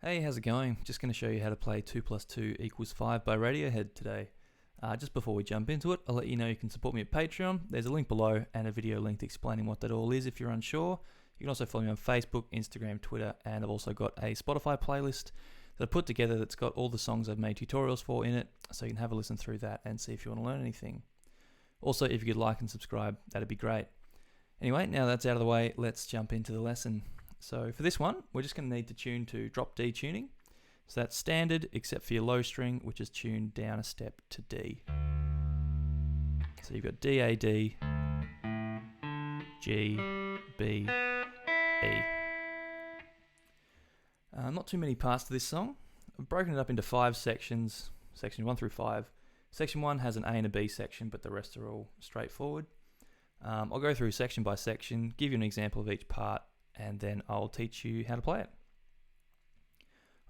Hey, how's it going? Just going to show you how to play 2 plus 2 equals 5 by Radiohead today. Just before we jump into it, I'll let you know you can support me at Patreon. There's a link below and a video link explaining what that all is if you're unsure. You can also follow me on Facebook, Instagram, Twitter, and I've also got a Spotify playlist that I put together that's got all the songs I've made tutorials for in it, so you can have a listen through that and see if you want to learn anything. Also, if you could like and subscribe, that'd be great. Anyway, now that's out of the way, let's jump into the lesson. So for this one, we're just going to need to tune to drop D tuning. So that's standard, except for your low string, which is tuned down a step to D. So you've got D, A, D, G, B, E. Not too many parts to this song. I've broken it up into 5 sections, sections 1 through 5. Section 1 has an A and a B section, but the rest are all straightforward. I'll go through section by section, give you an example of each part, and then I'll teach you how to play it.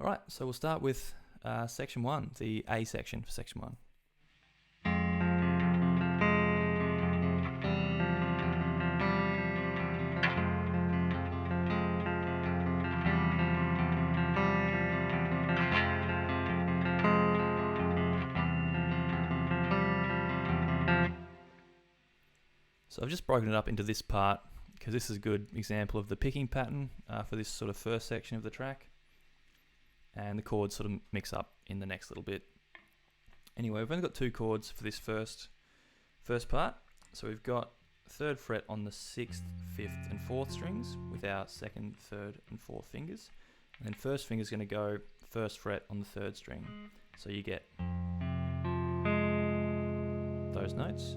Alright, so we'll start with section 1, the A section for section 1. So I've just broken it up into this part because this is a good example of the picking pattern for this sort of first section of the track, and the chords sort of mix up in the next little bit. Anyway, we've only got 2 chords for this first part. So we've got 3rd fret on the 6th, 5th and 4th strings with our 2nd, 3rd and 4th fingers, and then first finger is going to go 1st fret on the 3rd string, so you get those notes.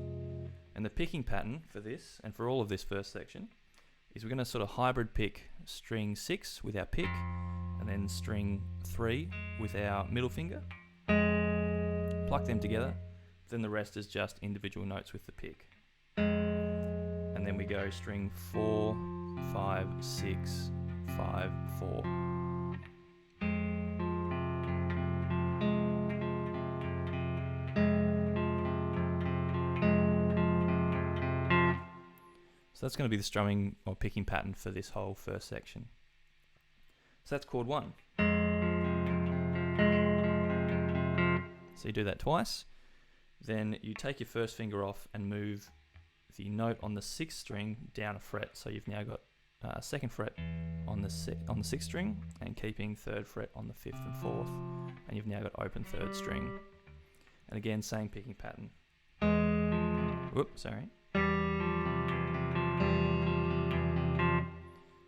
And the picking pattern for this, and for all of this first section, is we're going to sort of hybrid pick string 6 with our pick, and then string 3 with our middle finger, pluck them together, then the rest is just individual notes with the pick. And then we go string 4, 5, 6, 5, 4. So that's going to be the strumming or picking pattern for this whole first section. So that's chord 1. So you do that twice. Then you take your first finger off and move the note on the 6th string down a fret. So you've now got 2nd fret on the 6th string, and keeping 3rd fret on the 5th and 4th. And you've now got open 3rd string. And again, same picking pattern. Whoops, sorry.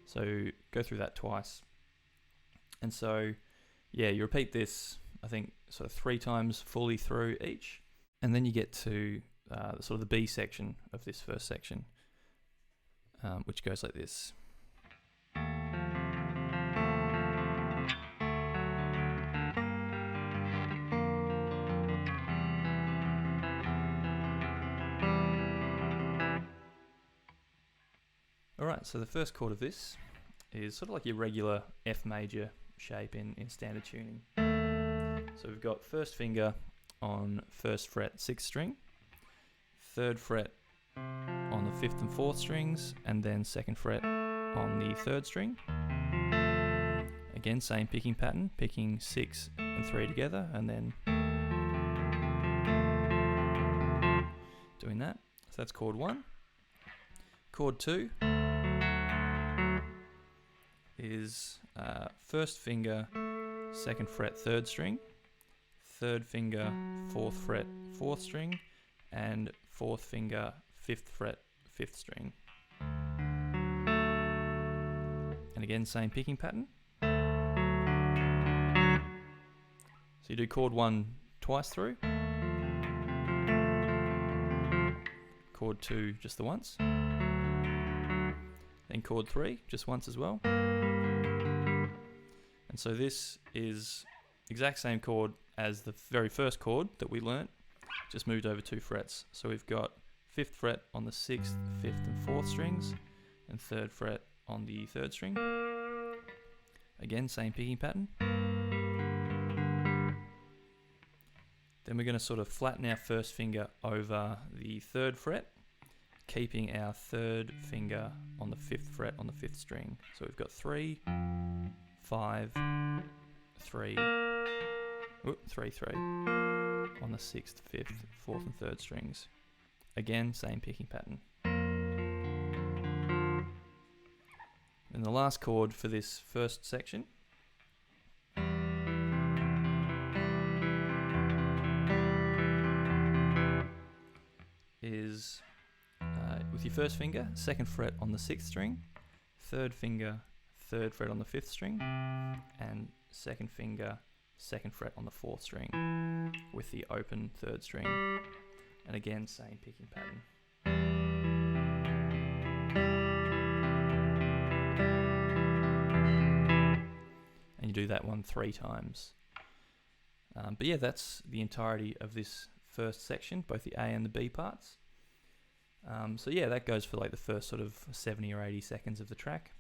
So go through that twice. And so, yeah, you repeat this, I think, sort of 3 times fully through each. And then you get to sort of the B section of this first section, which goes like this. Alright, so the first chord of this is sort of like your regular F major shape in standard tuning. So we've got 1st finger on 1st fret 6th string, 3rd fret on the 5th and 4th strings, and then 2nd fret on the 3rd string. Again, same picking pattern, picking 6 and 3 together, and then doing that. So that's chord 1. Chord 2 is 1st finger 2nd fret 3rd string, 3rd finger 4th fret 4th string, and 4th finger 5th fret 5th string. And again, same picking pattern. So you do chord 1 twice through, chord 2 just the once, then chord 3 just once as well. And so this is exact same chord as the very first chord that we learnt, just moved over 2 frets. So we've got 5th fret on the 6th, 5th and 4th strings, and 3rd fret on the 3rd string. Again, same picking pattern. Then we're going to sort of flatten our first finger over the 3rd fret, keeping our 3rd finger on the 5th fret on the 5th string. So we've got 3, 5, 3, 3, 3 on the 6th, 5th, 4th and 3rd strings. Again, same picking pattern. And the last chord for this first section is with your first finger, 2nd fret on the 6th string, 3rd finger, 3rd fret on the 5th string, and 2nd finger, 2nd fret on the 4th string with the open 3rd string. And again, same picking pattern. And you do that one 3 times. But yeah, that's the entirety of this first section, both the A and the B parts. So yeah, that goes for like the first sort of 70 or 80 seconds of the track.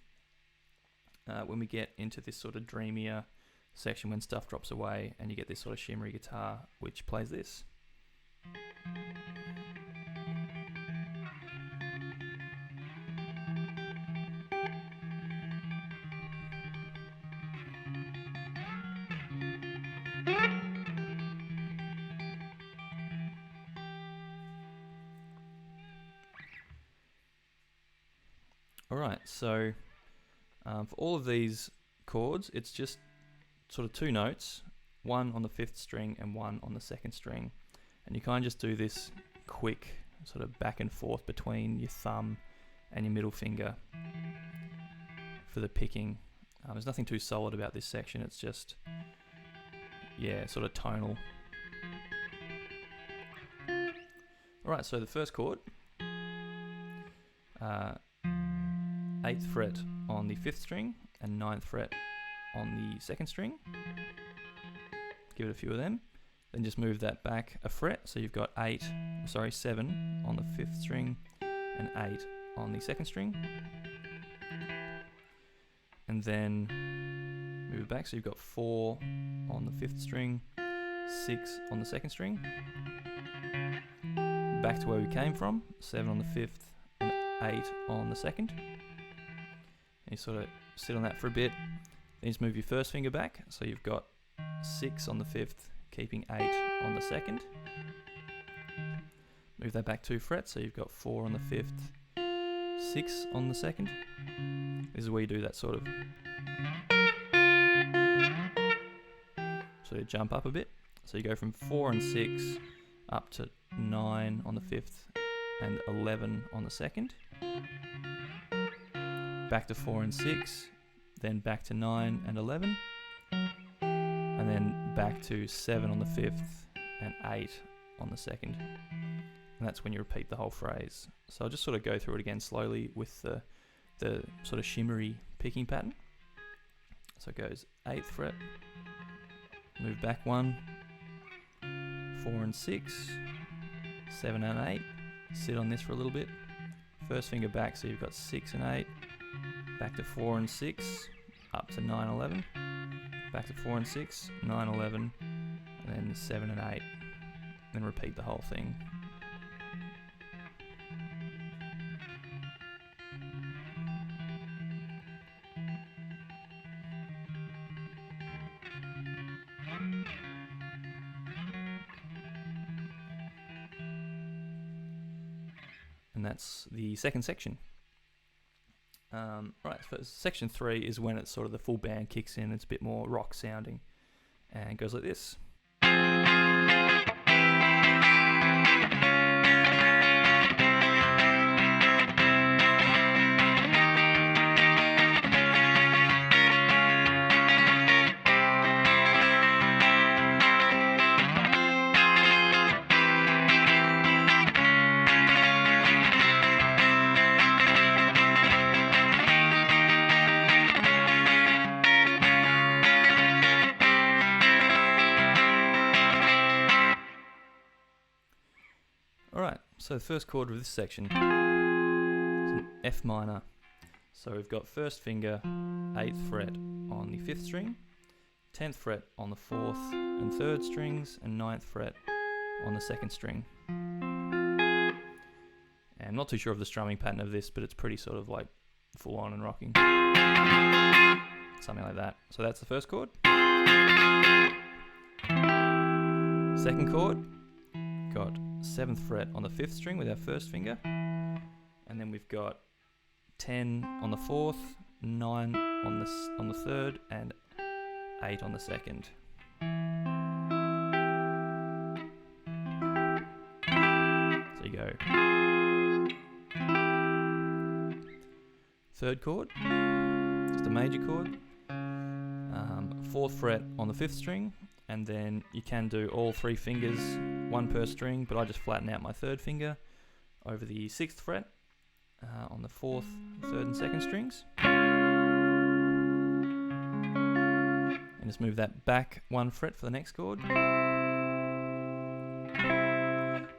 When we get into this sort of dreamier section, when stuff drops away and you get this sort of shimmery guitar which plays this. Alright, so for all of these chords, it's just sort of 2 notes, one on the 5th string and one on the 2nd string. And you kind of just do this quick sort of back and forth between your thumb and your middle finger for the picking. There's nothing too solid about this section, it's just, yeah, sort of tonal. Alright, so the first chord, 8th fret on the 5th string and 9th fret on the 2nd string. Give it a few of them. Then just move that back a fret, so you've got 7 on the 5th string and 8 on the 2nd string. And then move it back, so you've got 4 on the 5th string, 6 on the 2nd string. Back to where we came from, 7 on the 5th and 8 on the 2nd. And you sort of sit on that for a bit. Then you just move your first finger back, so you've got 6 on the 5th, keeping 8 on the 2nd. Move that back 2 frets, so you've got 4 on the 5th, 6 on the 2nd. This is where you do that sort of, so you jump up a bit. So you go from 4 and 6 up to 9 on the 5th and 11 on the 2nd. Back to 4 and 6, then back to 9 and 11, and then back to 7 on the 5th and 8 on the 2nd. And that's when you repeat the whole phrase. So I'll just sort of go through it again slowly with the sort of shimmery picking pattern. So it goes 8th fret, move back 1, 4 and 6, 7 and 8, sit on this for a little bit, first finger back, so you've got 6 and 8, back to 4 and 6, up to 9, 11, back to 4 and 6, 9, 11, and then 7 and 8, then repeat the whole thing. And that's the second section. Right, so section 3 is when it's sort of the full band kicks in, it's a bit more rock sounding, and it goes like this. Alright, so the first chord of this section is an F minor. So we've got first finger, 8th fret on the 5th string, 10th fret on the 4th and 3rd strings, and 9th fret on the 2nd string. And I'm not too sure of the strumming pattern of this, but it's pretty sort of like full on and rocking. Something like that. So that's the first chord. Second chord, got 7th fret on the 5th string with our first finger, and then we've got 10 on the 4th, 9 on the 3rd, and 8 on the 2nd. So you go 3rd chord, just a major chord, 4th fret on the 5th string, and then you can do all 3 fingers, 1 per string, but I just flatten out my 3rd finger over the 6th fret on the 4th, 3rd and 2nd strings. And just move that back 1 fret for the next chord.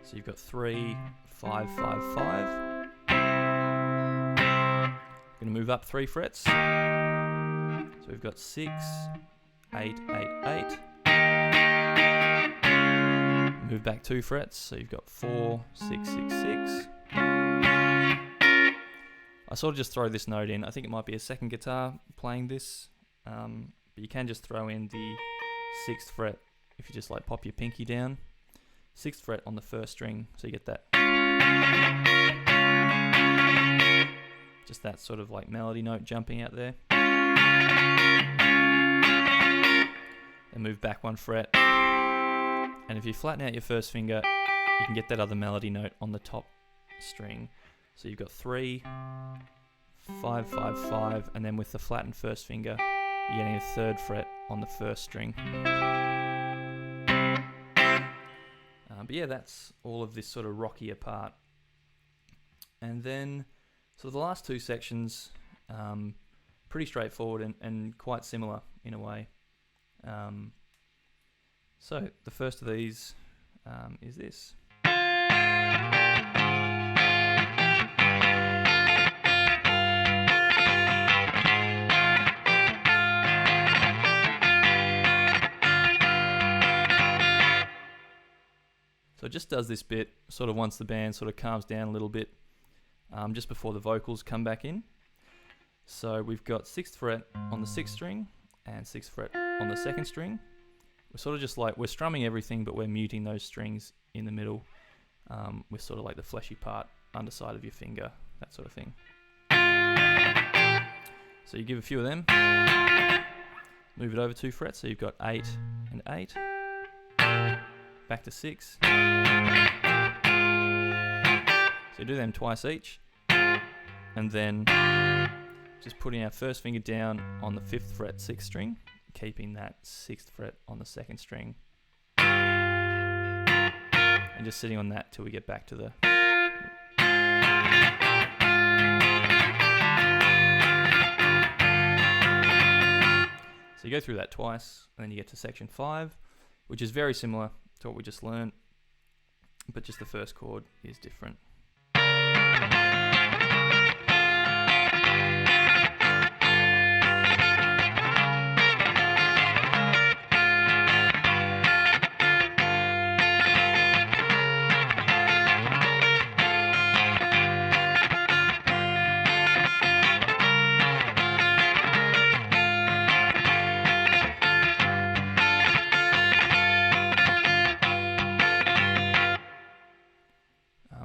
So you've got 3, 5, 5, 5. Going to move up 3 frets. So we've got 6, 8, 8, 8. Move back 2 frets, so you've got 4, 6, 6, 6. I sort of just throw this note in. I think it might be a second guitar playing this, but you can just throw in the 6th fret if you just like pop your pinky down. 6th fret on the 1st string, so you get that. Just that sort of like melody note jumping out there. And move back 1 fret. And if you flatten out your first finger, you can get that other melody note on the top string. So you've got 3, 5, 5, 5, and then with the flattened first finger, you're getting a 3rd fret on the 1st string. But yeah, that's all of this sort of rockier part. And then, so the last 2 sections, pretty straightforward and quite similar in a way. So the first of these is this. So it just does this bit sort of once the band sort of calms down a little bit, just before the vocals come back in. So we've got 6th fret on the 6th string and 6th fret on the 2nd string. We're sort of just like, we're strumming everything, but we're muting those strings in the middle with sort of like the fleshy part underside of your finger, that sort of thing. So you give a few of them, move it over 2 frets, so you've got 8 and 8, back to 6. So you do them twice each, and then just putting our first finger down on the 5th fret 6th string, keeping that 6th fret on the 2nd string, and just sitting on that till we get back to the so you go through that twice, and then you get to section 5, which is very similar to what we just learned, but just the first chord is different.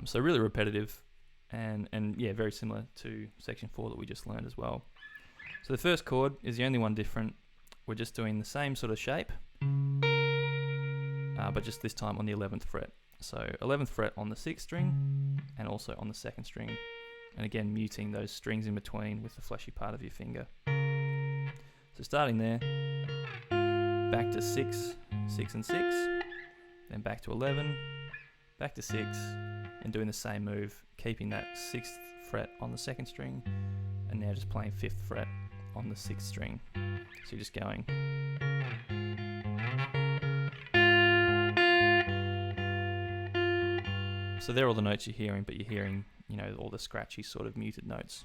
So really repetitive and yeah, very similar to section 4 that we just learned as well. So the first chord is the only one different. We're just doing the same sort of shape, but just this time on the 11th fret. So 11th fret on the 6th string and also on the 2nd string. And again, muting those strings in between with the fleshy part of your finger. So starting there, back to 6, 6 and 6, then back to 11, back to 6, and doing the same move, keeping that 6th fret on the 2nd string, and now just playing 5th fret on the 6th string. So you're just going. So they're all the notes you're hearing, but you're hearing, you know, all the scratchy sort of muted notes.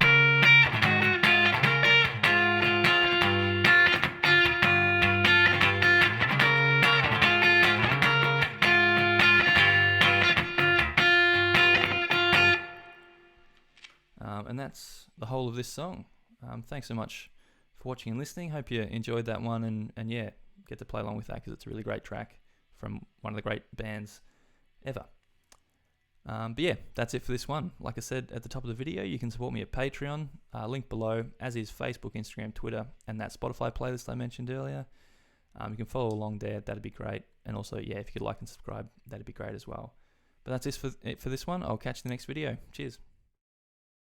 And that's the whole of this song. Thanks so much for watching and listening. Hope you enjoyed that one, and yeah, get to play along with that because it's a really great track from one of the great bands ever. But yeah, that's it for this one. Like I said at the top of the video, you can support me at Patreon, link below, as is Facebook, Instagram, Twitter, and that Spotify playlist I mentioned earlier. You can follow along there, that'd be great. And also, yeah, if you could like and subscribe, that'd be great as well. But that's it for this one. I'll catch you in the next video. Cheers.